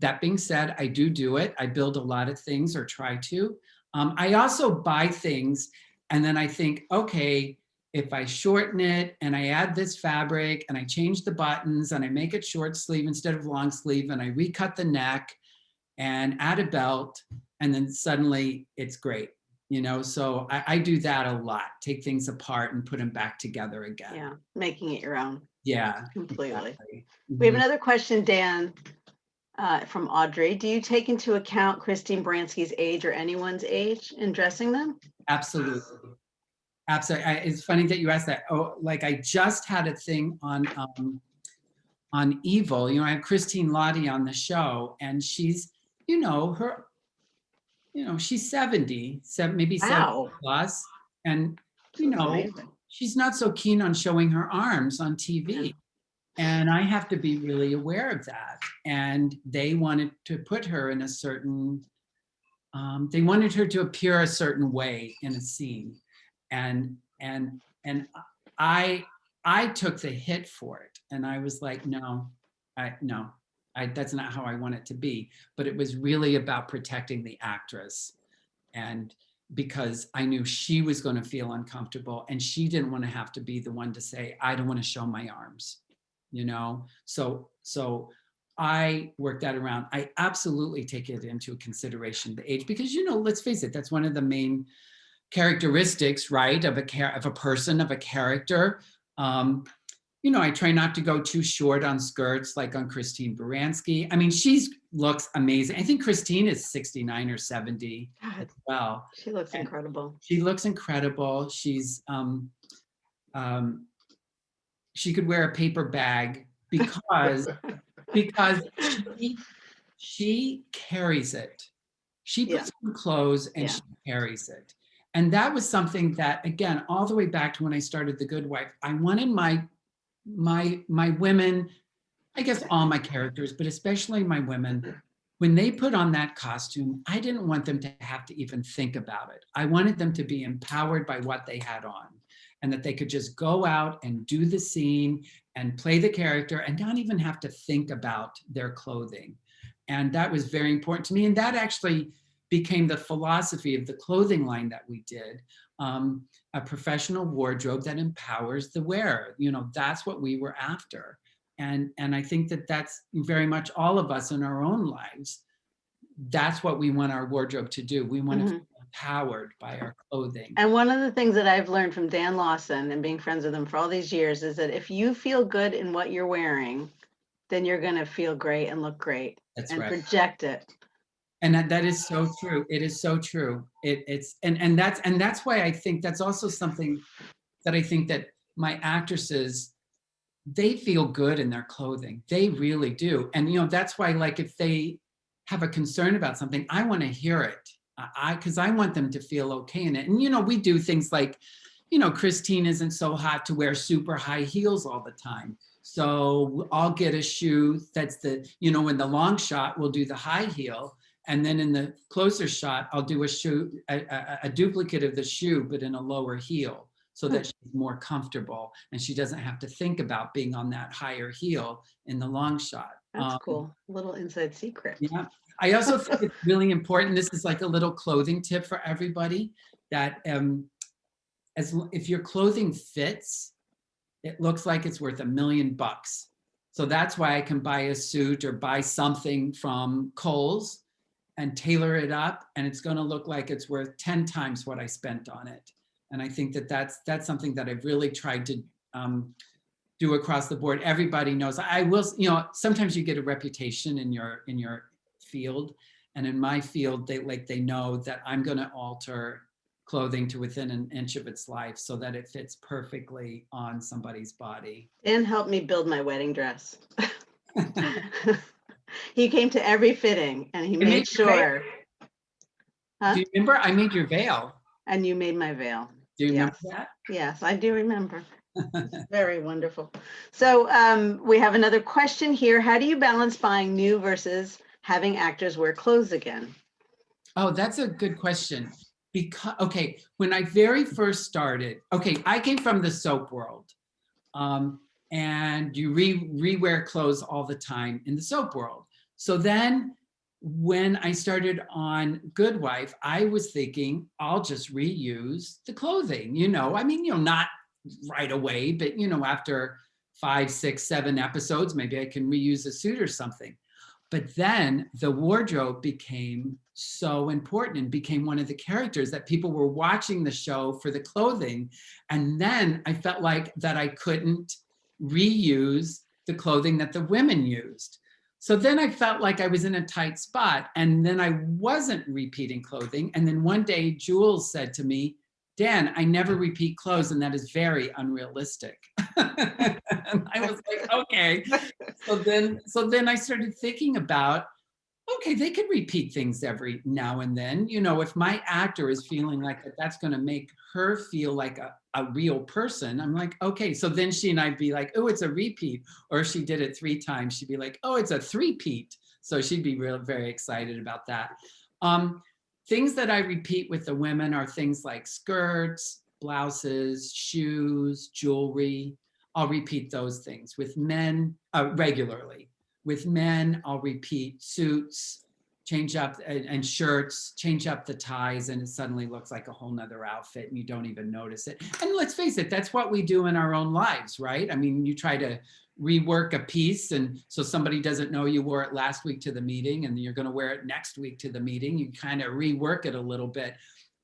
That being said, I do it. I build a lot of things, or try to. I also buy things and then I think, okay, if I shorten it and I add this fabric and I change the buttons and I make it short sleeve instead of long sleeve and I recut the neck and add a belt, and then suddenly it's great. You know, so I do that a lot. Take things apart and put them back together again. Yeah, making it your own. Yeah, completely. Exactly. We have another question, Dan, from Audrey. Do you take into account Christine Baranski's age or anyone's age in dressing them? Absolutely. Absolutely. It's funny that you asked that. Oh, like I just had a thing on Evil. You know, I have Christine Lottie on the show, and she's, you know, she's 70, maybe 70 plus. And, you know, amazing. She's not so keen on showing her arms on TV. Yeah. And I have to be really aware of that. And they wanted to put her in a certain, they wanted her to appear a certain way in a scene. And I took the hit for it. And I was like, no, that's not how I want it to be. But it was really about protecting the actress. And because I knew she was going to feel uncomfortable, and she didn't want to have to be the one to say, I don't want to show my arms, you know? So I worked that around. I absolutely take it into consideration, the age, because, you know, let's face it, that's one of the main characteristics, right, of a person, of a character. You know, I try not to go too short on skirts, like on Christine Baranski. I mean, she looks amazing. I think Christine is 69 or 70 as well. She looks incredible. She looks incredible. She's, she could wear a paper bag because she carries it. She puts on clothes and she carries it. And that was something that, again, all the way back to when I started The Good Wife, I wanted my women, I guess all my characters, but especially my women, when they put on that costume, I didn't want them to have to even think about it. I wanted them to be empowered by what they had on, and that they could just go out and do the scene and play the character and not even have to think about their clothing. And that was very important to me. And that actually became the philosophy of the clothing line that we did. A professional wardrobe that empowers the wearer. You know, that's what we were after. And I think that that's very much all of us in our own lives. That's what we want our wardrobe to do. We want to feel empowered by our clothing. And one of the things that I've learned from Dan Lawson and being friends with him for all these years is that if you feel good in what you're wearing, then you're going to feel great and look great. That's and right. Project it. And that is so true. It is so true. And that's why I think that's also something that I think that my actresses, they feel good in their clothing. They really do. And, you know, that's why, like, if they have a concern about something, I want to hear it. Because I want them to feel okay in it. And, you know, we do things like, you know, Christine isn't so hot to wear super high heels all the time. So I'll get a shoe that's the, you know, in the long shot, we'll do the high heel. And then in the closer shot, I'll do a shoe, a duplicate of the shoe, but in a lower heel, so that she's more comfortable and she doesn't have to think about being on that higher heel in the long shot. That's cool. Little inside secret. Yeah. I also think it's really important. This is like a little clothing tip for everybody, that if your clothing fits, it looks like it's worth $1 million. So that's why I can buy a suit or buy something from Kohl's and tailor it up, and it's going to look like it's worth 10 times what I spent on it. And I think that that's something that I've really tried to do across the board. Everybody knows. I will, you know, sometimes you get a reputation in your field, and in my field, they know that I'm going to alter clothing to within an inch of its life so that it fits perfectly on somebody's body. Dan helped me build my wedding dress. He came to every fitting and he made sure. Huh? Do you remember? I made your veil. And you made my veil. Do you remember that? Yes, I do remember. Very wonderful. So we have another question here. How do you balance buying new versus having actors wear clothes again? Oh, that's a good question. Because, okay, when I very first started, okay, I came from the soap world. And you re-wear clothes all the time in the soap world. So then when I started on Good Wife, I was thinking, I'll just reuse the clothing, you know, I mean, you know, not right away, but, you know, after 5, 6, 7 episodes, maybe I can reuse a suit or something. But then the wardrobe became so important and became one of the characters that people were watching the show for the clothing. And then I felt like that I couldn't reuse the clothing that the women used. So then I felt like I was in a tight spot, and then I wasn't repeating clothing. And then one day Jules said to me, Dan, I never repeat clothes, and that is very unrealistic. And I was like, okay. So then I started thinking about, okay, they could repeat things every now and then. You know, if my actor is feeling like that's going to make her feel like a real person, I'm like, okay. So then she and I'd be like, oh, it's a repeat. Or if she did it 3 times, she'd be like, oh, it's a 3-peat. So she'd be very excited about that. Things that I repeat with the women are things like skirts, blouses, shoes, jewelry. I'll repeat those things. With men, regularly. With men, I'll repeat suits, change up, and shirts, change up the ties, and it suddenly looks like a whole nother outfit and you don't even notice it. And let's face it, that's what we do in our own lives, right? I mean, you try to rework a piece, and so somebody doesn't know you wore it last week to the meeting and you're going to wear it next week to the meeting. You kind of rework it a little bit,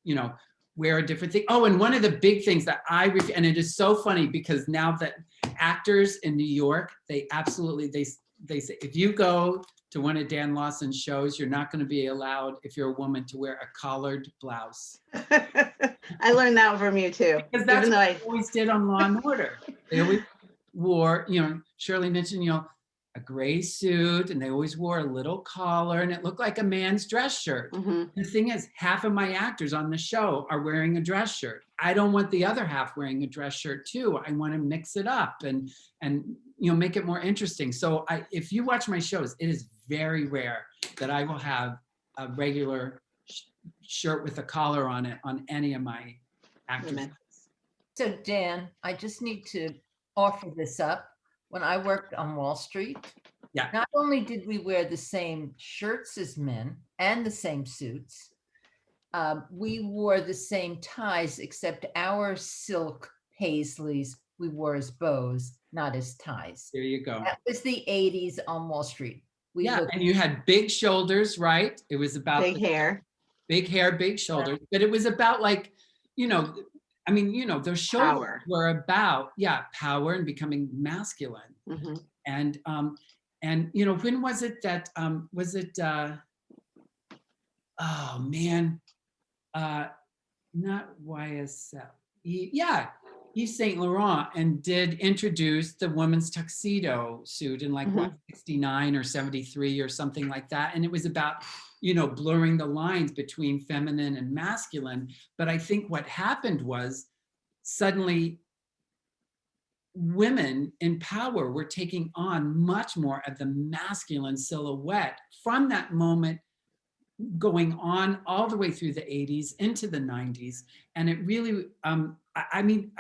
you know, wear a different thing. Oh, and one of the big things that and it is so funny because now that actors in New York, they absolutely, they say, if you go to one of Dan Lawson's shows, you're not going to be allowed, if you're a woman, to wear a collared blouse. I learned that from you too. Because that's what I always did on Law and Order. They always wore, you know, Shirley mentioned, you know, a gray suit, and they always wore a little collar, and it looked like a man's dress shirt. Mm-hmm. The thing is, half of my actors on the show are wearing a dress shirt. I don't want the other half wearing a dress shirt too. I want to mix it up and you know, make it more interesting. So if you watch my shows, it is very rare that I will have a regular shirt with a collar on it on any of my actors. Mm-hmm. So Dan, I just need to offer this up. When I worked on Wall Street, not only did we wear the same shirts as men and the same suits, we wore the same ties, except our silk paisleys we wore as bows, not as ties. There you go. That was the 80s on Wall Street. We Yeah, looked and you had big shoulders, right? It was about Big hair. big hair, big shoulders, but it was about like, you know, I mean, you know, those shoulders Power. were about, yeah, power and becoming masculine. Mhm. And you know, when was it that was it oh man, not YSL. Yeah, Yves Saint Laurent, and did introduce the women's tuxedo suit in like what, 69 or 73 or something like that. And it was about, you know, blurring the lines between feminine and masculine. But I think what happened was suddenly women in power were taking on much more of the masculine silhouette from that moment, going on all the way through the 80s into the 90s. And it really, I mean,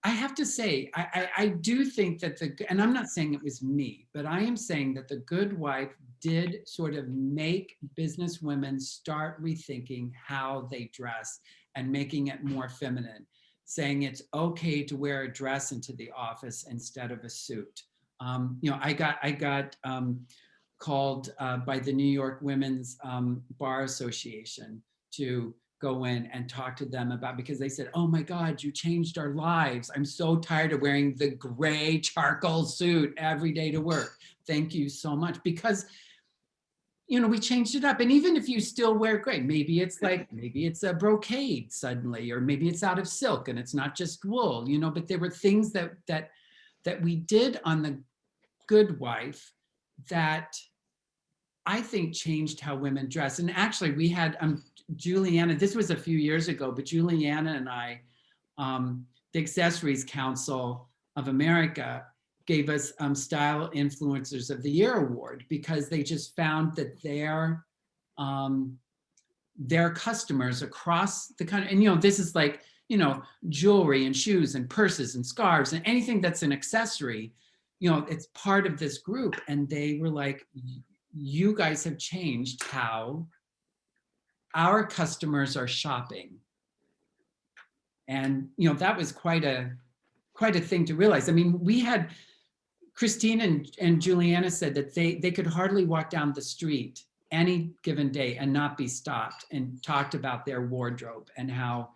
I have to say, I do think that and I'm not saying it was me, but I am saying that The Good Wife did sort of make business women start rethinking how they dress and making it more feminine, saying it's okay to wear a dress into the office instead of a suit. You know, I got called by the New York Women's Bar Association to go in and talk to them about, because they said, oh my God, you changed our lives. I'm so tired of wearing the gray charcoal suit every day to work. Thank you so much. Because, you know, we changed it up. And even if you still wear gray, maybe it's like, maybe it's a brocade suddenly, or maybe it's out of silk and it's not just wool, you know, but there were things that we did on The Good Wife that I think changed how women dress. And actually we had Juliana, this was a few years ago, but Juliana and I, the Accessories Council of America gave us Style Influencers of the Year award, because they just found that their customers across the country, and you know, this is like, you know, jewelry and shoes and purses and scarves and anything that's an accessory, you know, it's part of this group. And they were like, you guys have changed how our customers are shopping. And, you know, that was quite a thing to realize. I mean, we had Christine and Juliana said that they could hardly walk down the street any given day and not be stopped and talked about their wardrobe and how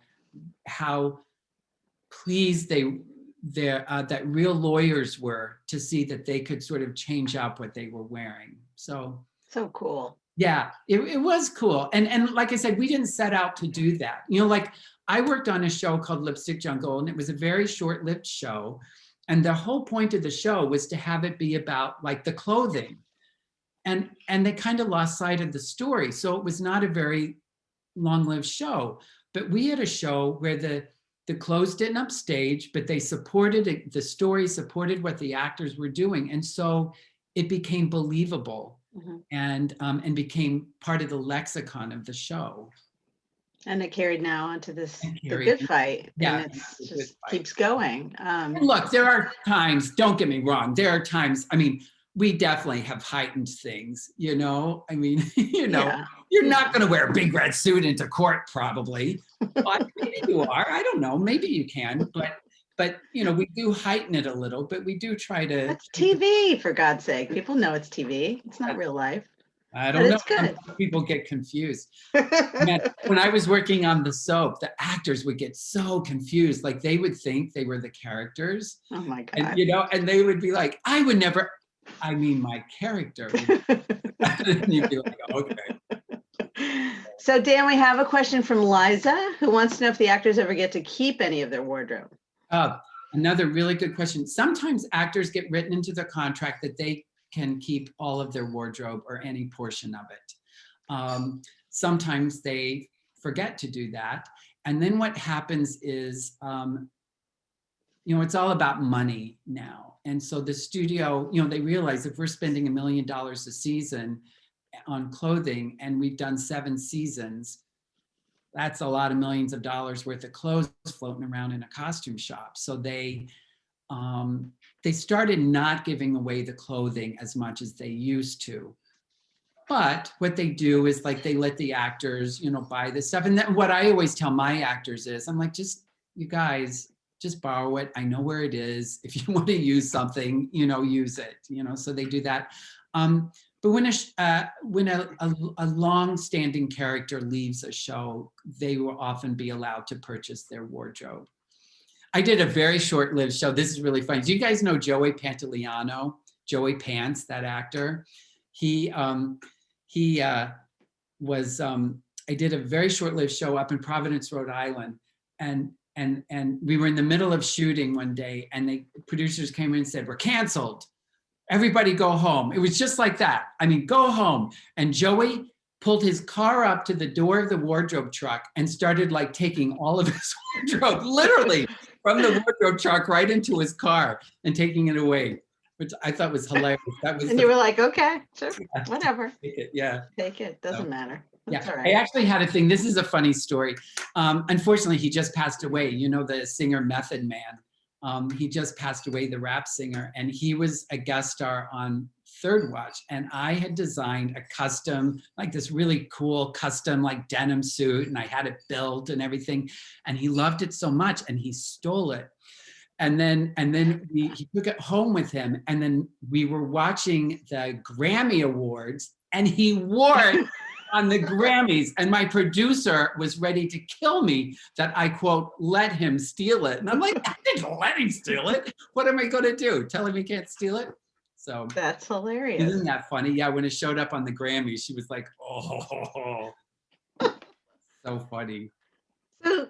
pleased that real lawyers were to see that they could sort of change up what they were wearing. So cool. Yeah, it was cool. And like I said, we didn't set out to do that. You know, like I worked on a show called Lipstick Jungle, and it was a very short-lived show. And the whole point of the show was to have it be about like the clothing. And they kind of lost sight of the story. So it was not a very long-lived show. But we had a show where the clothes didn't upstage, but they supported it, the story supported what the actors were doing. And so it became believable. And became part of the lexicon of the show. And it carried now onto this The Good Fight. Yeah, and it's just keeps going. Look, there are times, don't get me wrong, there are times, I mean, we definitely have heightened things, you know, I mean, you know, you're not going to wear a big red suit into court probably, but maybe you are, I don't know, maybe you can, but you know, we do heighten it a little, but we do try to. That's TV, for God's sake. People know it's TV. It's not real life. I don't know. It's good. People get confused. When I was working on the soap, the actors would get so confused. Like they would think they were the characters. Oh my God. And, you know, and they would be like, I would never, I mean, my character. And you'd be like, okay. So Dan, we have a question from Liza, who wants to know if the actors ever get to keep any of their wardrobe. Another really good question. Sometimes actors get written into the contract that they can keep all of their wardrobe or any portion of it. Sometimes they forget to do that. And then what happens is, you know, it's all about money now. And so the studio, you know, they realize if we're spending $1 million a season on clothing and we've done 7 seasons, that's a lot of millions of dollars worth of clothes floating around in a costume shop. So they started not giving away the clothing as much as they used to. But what they do is like they let the actors, you know, buy this stuff. And then what I always tell my actors is, I'm like, just you guys, just borrow it. I know where it is. If you want to use something, you know, use it. You know, so they do that. But when a long-standing character leaves a show, they will often be allowed to purchase their wardrobe. I did a very short-lived show. This is really funny. Do you guys know Joey Pantoliano? Joey Pants, that actor. I did a very short-lived show up in Providence, Rhode Island, and we were in the middle of shooting one day, and the producers came in and said, "We're canceled. Everybody go home." It was just like that. I mean, go home. And Joey pulled his car up to the door of the wardrobe truck and started like taking all of his wardrobe, literally from the wardrobe truck right into his car and taking it away, which I thought was hilarious. That was And you were like, okay, sure, whatever. take it, yeah. Take it, doesn't So, matter. That's yeah, all I right. actually had a thing. This is a funny story. Unfortunately, he just passed away. You know, the singer Method Man. He just passed away, the rap singer, and he was a guest star on Third Watch. And I had designed a custom, like this really cool custom, like denim suit, and I had it built and everything. And he loved it so much, and he stole it. And then he took it home with him. And then we were watching the Grammy Awards, and he wore it on the Grammys. And my producer was ready to kill me that I, quote, let him steal it. And I'm like, I didn't let him steal it. What am I going to do? Tell him he can't steal it? So That's hilarious. isn't that funny? Yeah, when it showed up on the Grammys, she was like, oh, so funny.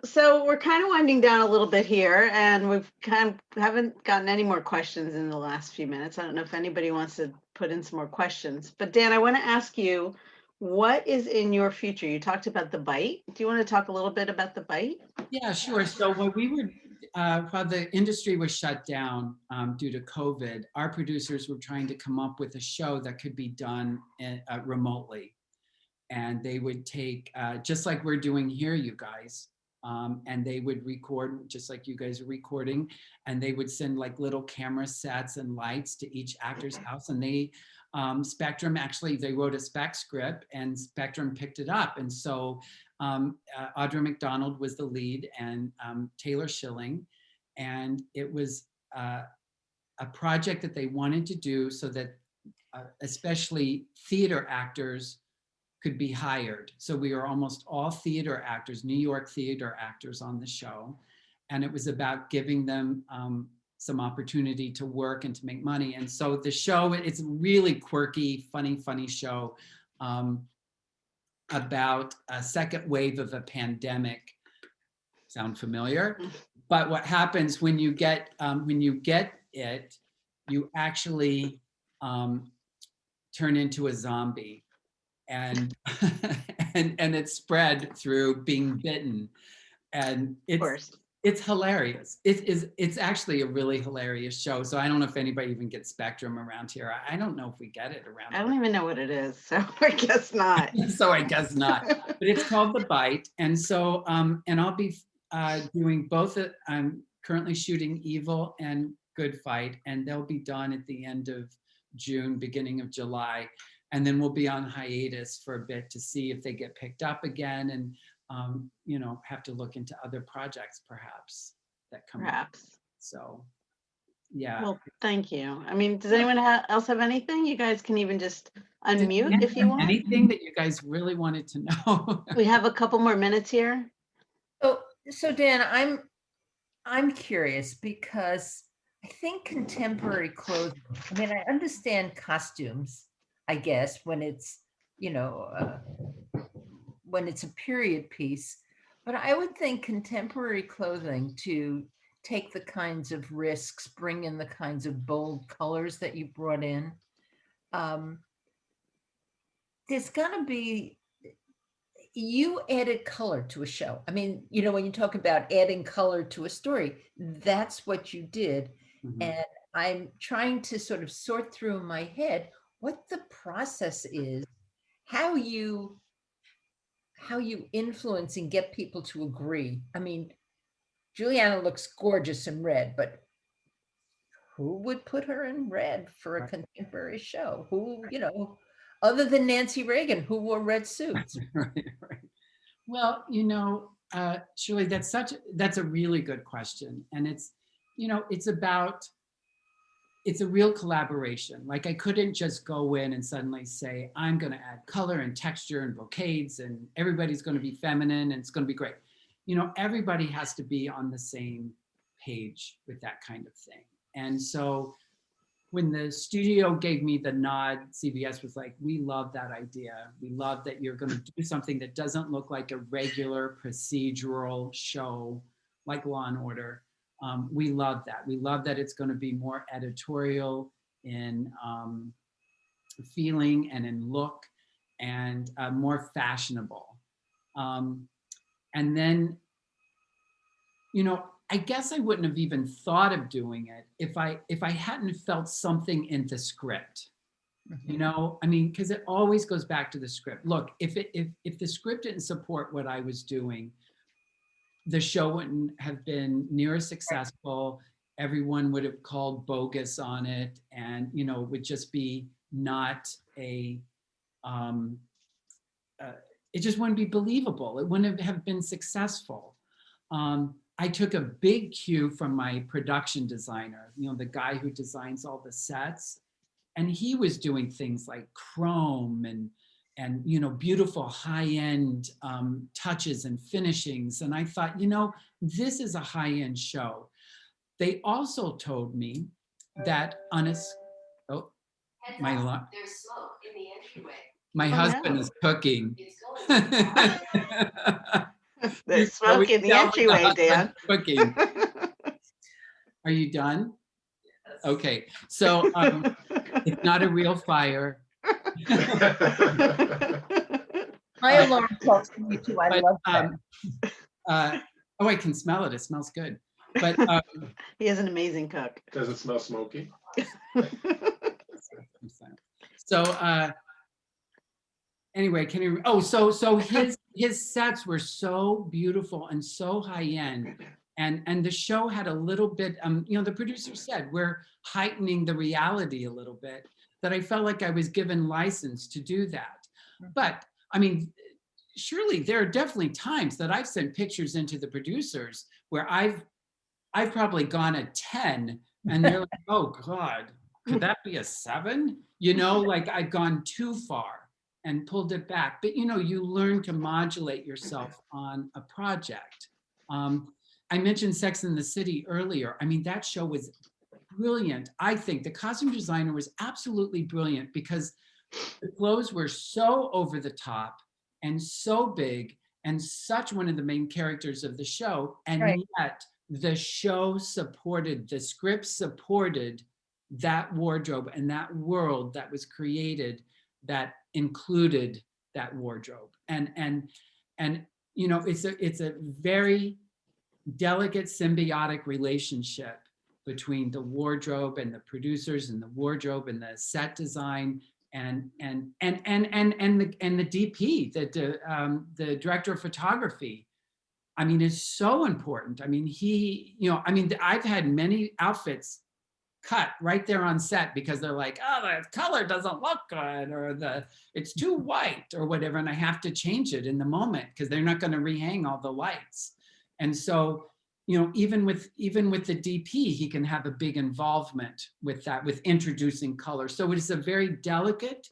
So we're kind of winding down a little bit here, and we've haven't gotten any more questions in the last few minutes. I don't know if anybody wants to put in some more questions, but Dan, I want to ask you, what is in your future? You talked about the bite. Do you want to talk a little bit about the bite? Yeah, sure. So when we were, while the industry was shut down due to COVID, our producers were trying to come up with a show that could be done remotely. And they would take, just like we're doing here, you guys, and they would record just like you guys are recording, and they would send like little camera sets and lights to each actor's house. And they, Spectrum, actually, they wrote a spec script and Spectrum picked it up. And so Audra Mcdonald was the lead, and Taylor Schilling. And it was a project that they wanted to do so that especially theater actors could be hired. So we are almost all theater actors, New York theater actors on the show. And it was about giving them some opportunity to work and to make money. And so the show, it's a really quirky, funny show about a second wave of a pandemic. Sound familiar? But what happens when you get it, you actually turn into a zombie. And and it's spread through being bitten, and it's hilarious. It's actually a really hilarious show. So I don't know if anybody even gets Spectrum around here. I don't know if we get it around. I don't even know what it is, so I guess not. So I guess not. But it's called The Bite, and so and I'll be doing both. I'm currently shooting Evil and Good Fight, and they'll be done at the end of June, beginning of July. And then we'll be on hiatus for a bit to see if they get picked up again, and you know, have to look into other projects perhaps that come up. So yeah. Well, thank you. I mean, does anyone else have anything? You guys can even just unmute if you want. Anything that you guys really wanted to know? We have a couple more minutes here. So Dan, I'm curious because I think contemporary clothing, I mean, I understand costumes, I guess, when it's, you know, when it's a period piece, but I would think contemporary clothing, to take the kinds of risks, bring in the kinds of bold colors that you brought in, there's gonna be, you added color to a show. I mean, you know, when you talk about adding color to a story, that's what you did. Mm-hmm. And I'm trying to sort of sort through in my head what the process is, how you influence and get people to agree. I mean, Juliana looks gorgeous in red, but who would put her in red for a contemporary show? Who, you know, other than Nancy Reagan, who wore red suits? Right, right. Well, you know, Shirley, that's a really good question. And it's, you know, it's a real collaboration. Like I couldn't just go in and suddenly say, I'm going to add color and texture and brocades and everybody's going to be feminine and it's going to be great. You know, everybody has to be on the same page with that kind of thing. And so when the studio gave me the nod, CBS was like, we love that idea. We love that you're going to do something that doesn't look like a regular procedural show like Law and Order. We love that. We love that it's going to be more editorial in feeling and in look and more fashionable. And then, you know, I guess I wouldn't have even thought of doing it if I hadn't felt something in the script. You know, I mean, because it always goes back to the script. Look, if the script didn't support what I was doing, the show wouldn't have been near as successful. Everyone would have called bogus on it, and you know, it would just be not a. It just wouldn't be believable. It wouldn't have been successful. I took a big cue from my production designer, you know, the guy who designs all the sets, and he was doing things like chrome and you know, beautiful high-end touches and finishings. And I thought, you know, this is a high-end show. They also told me that on a, oh, my there's smoke in the entryway. My husband is cooking. There's smoke in the entryway, Dan. Cooking. Are you done? Yes. Okay, so it's not a real fire. My alarm talks to me too. I love that. Oh, I can smell it. It smells good. But he is an amazing cook. Does it smell smoky? So anyway, can you? Oh, so his sets were so beautiful and so high end, and the show had a little bit. You know, the producer said we're heightening the reality a little bit. That I felt like I was given license to do that. But I mean, surely there are definitely times that I've sent pictures into the producers where I've probably gone a 10 and they're like, oh God, could that be a 7? You know, like I've gone too far and pulled it back. But you know, you learn to modulate yourself on a project. I mentioned Sex and the City earlier. I mean, that show was brilliant. I think the costume designer was absolutely brilliant because the clothes were so over the top and so big and such one of the main characters of the show. And yet the show supported, the script supported that wardrobe and that world that was created that included that wardrobe. And you know, it's a very delicate symbiotic relationship between the wardrobe and the producers and the wardrobe and the set design and the DP, the director of photography. I mean, is so important. I mean, you know, I mean, I've had many outfits cut right there on set because they're like, oh, the color doesn't look good, or it's too white or whatever, and I have to change it in the moment because they're not going to rehang all the lights. And so, you know, even with the DP, he can have a big involvement with that, with introducing color. So it is a very delicate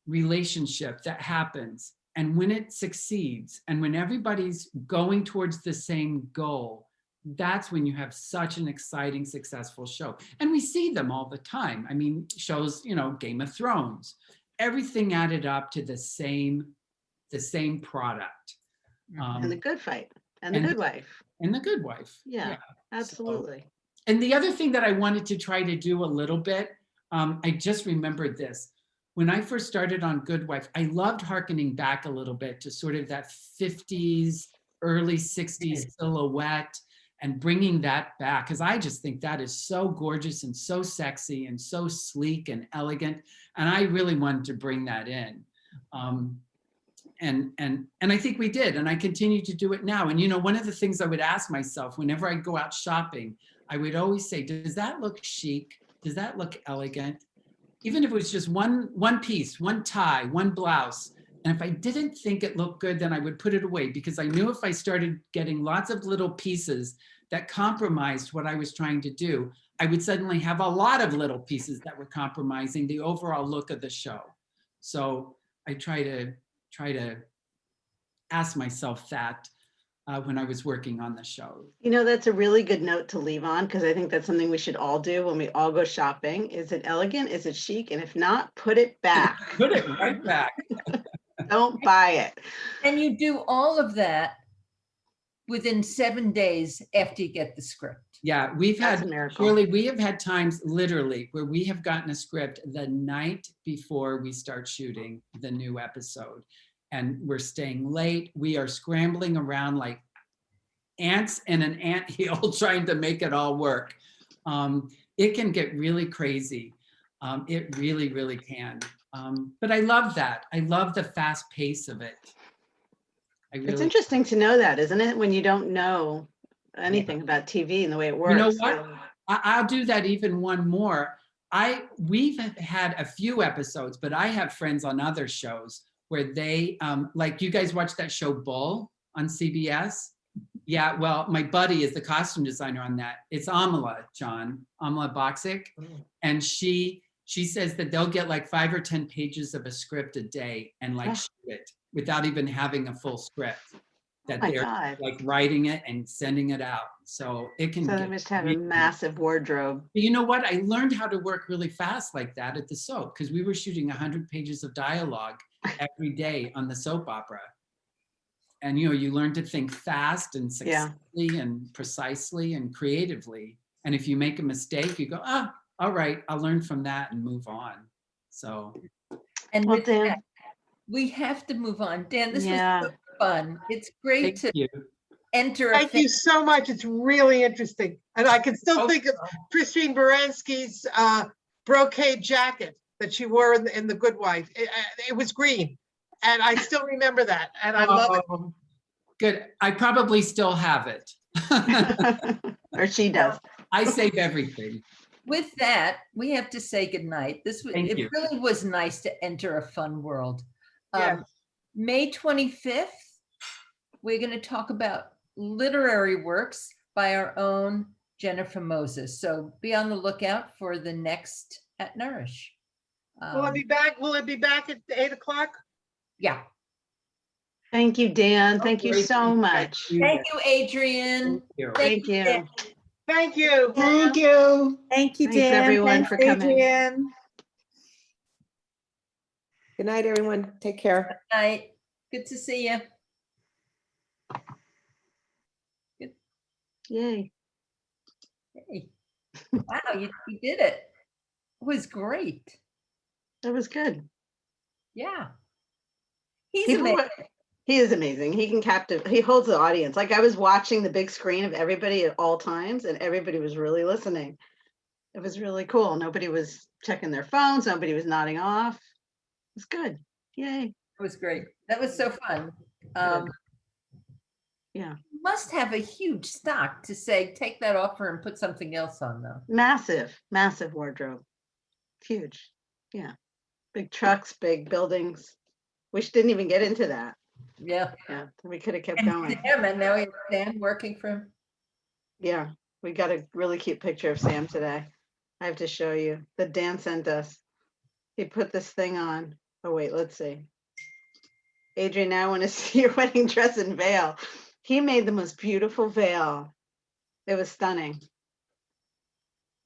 relationship that happens. And when it succeeds and when everybody's going towards the same goal, that's when you have such an exciting, successful show. And we see them all the time. I mean, shows, you know, Game of Thrones, everything added up to the same product. And The Good Fight. And The Good Wife. And The Good Wife. Yeah, absolutely. So, and the other thing that I wanted to try to do a little bit, I just remembered this. When I first started on Good Wife, I loved hearkening back a little bit to sort of that 50s, early 60s silhouette and bringing that back, because I just think that is so gorgeous and so sexy and so sleek and elegant. And I really wanted to bring that in. And I think we did, and I continue to do it now. And you know, one of the things I would ask myself whenever I go out shopping, I would always say, does that look chic? Does that look elegant? even if it was just one piece, one tie, one blouse. And if I didn't think it looked good, then I would put it away, because I knew if I started getting lots of little pieces that compromised what I was trying to do, I would suddenly have a lot of little pieces that were compromising the overall look of the show. So I try to ask myself that when I was working on the show. You know, that's a really good note to leave on, because I think that's something we should all do when we all go shopping. Is it elegant? Is it chic? And if not, put it back. Put it right back. Don't buy it. And you do all of that within 7 days after you get the script. Yeah, we've That's had, a miracle. Shirley, we have had times literally where we have gotten a script the night before we start shooting the new episode. And we're staying late. We are scrambling around like ants in an anthill trying to make it all work. It can get really crazy. It really, really can. But I love that. I love the fast pace of it. It's interesting to know that, isn't it? When you don't know anything about TV and the way it works. You know what? I'll do that even one more. We've had a few episodes, but I have friends on other shows where they, like you guys watch that show Bull on CBS? Yeah, well, my buddy is the costume designer on that. It's Amala Boxic. And she says that they'll get like 5 or 10 pages of a script a day and like shoot it without even having a full script. That they're like writing it and sending it out. So it can. So they must have a massive wardrobe. But you know what? I learned how to work really fast like that at the soap, because we were shooting 100 pages of dialogue every day on the soap opera. And you learn to think fast and successfully and precisely and creatively. And if you make a mistake, you go, all right, I'll learn from that and move on. So. And with that, we have to move on. Dan, this was so fun. It's great to enter. Thank you so much. It's really interesting. And I can still think of Christine Baranski's brocade jacket that she wore in The Good Wife. It was green. And I still remember that. And I love it. Good. I probably still have it. Or she does. I save everything. With that, we have to say goodnight. It really was nice to enter a fun world. Yes. May 25th, we're going to talk about literary works by our own Jennifer Moses. So be on the lookout for the next at Nourish. Will it be back? Will it be back at 8 o'clock? Yeah. Thank you, Dan. Thank you so much. Thank you, Adrienne. Thank you. Thank you. Thank you. Thank you, Thanks, Dan. everyone, for coming. Adrienne. Good night, everyone. Take care. Good night. Good to see you. Good. Yay. Hey. Wow, you did it. It was great. That was good. Yeah. He's amazing. He is amazing. He can he holds the audience. Like, I was watching the big screen of everybody at all times, and everybody was really listening. It was really cool. Nobody was checking their phones. Nobody was nodding off. It was good. Yay. It was great. That was so fun. Yeah. You must have a huge stock to say, take that off her and put something else on, though. Massive wardrobe. Huge. Yeah. Big trucks, big buildings. We didn't even get into that. Yeah. Yeah. We could have kept going. Sam, and now we have Sam working for him. Yeah. We got a really cute picture of Sam today. I have to show you that Dan sent us. He put this thing on. Oh, wait, let's see. Adrienne, now I want to see your wedding dress and veil. He made the most beautiful veil. It was stunning.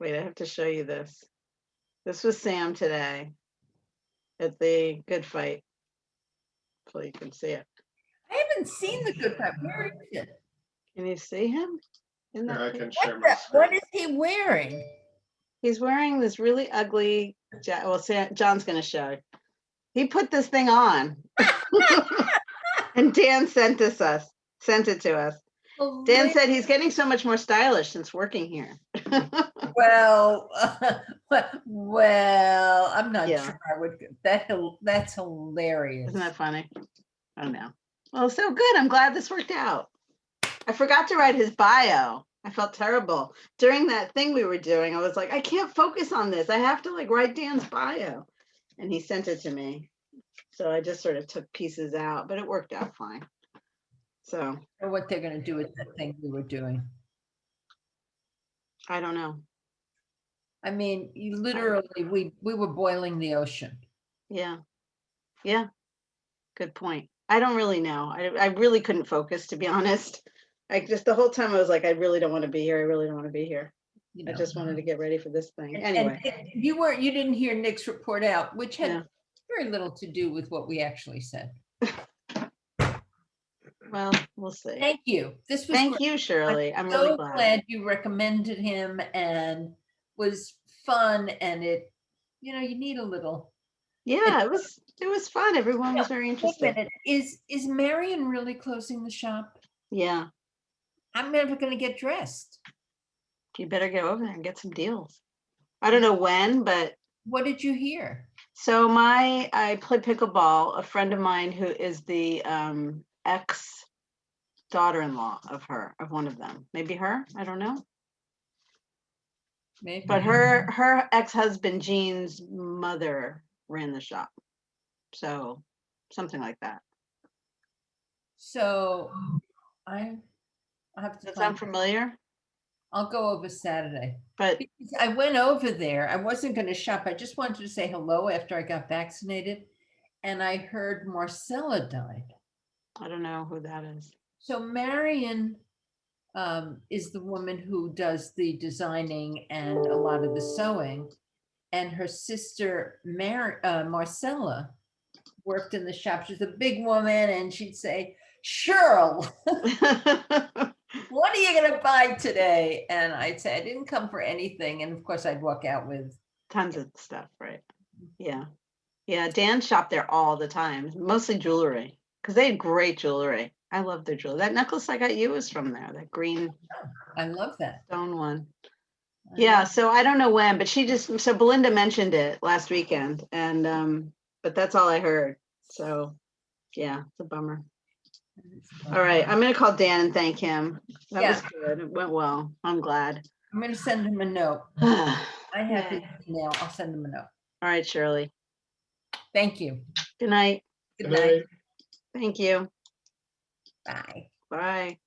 Wait, I have to show you this. This was Sam today at the Good Fight. Hopefully you can see it. I haven't seen the Good Fight. Where is it? Can you see him? In Yeah, I that can picture? share my What screen. is he wearing? He's wearing this really ugly, well, John's going to show. He put this thing on. And Dan sent it to us. Dan said he's getting so much more stylish since working here. Well, well, I'm not Yeah. sure I would. That's hilarious. Isn't that funny? Oh no. Well, so good. I'm glad this worked out. I forgot to write his bio. I felt terrible. During that thing we were doing, I was like, I can't focus on this. I have to like write Dan's bio. And he sent it to me. So I just sort of took pieces out, but it worked out fine. So Or what they're gonna do with that thing we were doing. I don't know. I mean, you literally, we were boiling the ocean. Yeah. Yeah. Good point. I don't really know. I really couldn't focus, to be honest. I just, the whole time I was like, I really don't want to be here. I really don't want to be here. You I know. just wanted to get ready for this thing. And Anyway, you didn't hear Nick's report out, which had Yeah. very little to do with what we actually said. well, we'll see. Thank you. This was Thank great. you, Shirley. I'm So really glad. glad you recommended him and was fun, and it, you need a little. Yeah, it was fun. Everyone was very Wait a interested. minute, is Marion really closing the shop? Yeah, I'm never gonna get dressed. you better go over there and get some deals. I don't know when, but What did you hear? so I play pickleball. A friend of mine who is the ex daughter-in-law of one of them, maybe her, I don't know. Maybe. But her ex-husband Jean's mother ran the shop, so something like that. So I have to Does that sound find, familiar? I'll go over Saturday. But Because I went over there. I wasn't going to shop. I just wanted to say hello after I got vaccinated. And I heard Marcella died. I don't know who that is. So Marion is the woman who does the designing and a lot of the sewing. And her sister, Marcella, worked in the shop. She's a big woman, and she'd say, Cheryl, what are you going to buy today? And I'd say, I didn't come for anything. And of course, I'd walk out with Tons of stuff, right? Yeah. Yeah, Dan shopped there all the time, mostly jewelry, because they had great jewelry. I love their jewelry. That necklace I got you was from there, that green I love that. stone one. I Yeah, love- so I don't know when, but so Belinda mentioned it last weekend, and but that's all I heard. So yeah, it's a bummer. All right, I'm gonna call Dan and thank him. That was good. It went well. I'm glad. I'm going to send him a note. All I have his email. I'll send him a note. right, Shirley. Thank you. Good night. Good night. Thank you. Bye. Bye.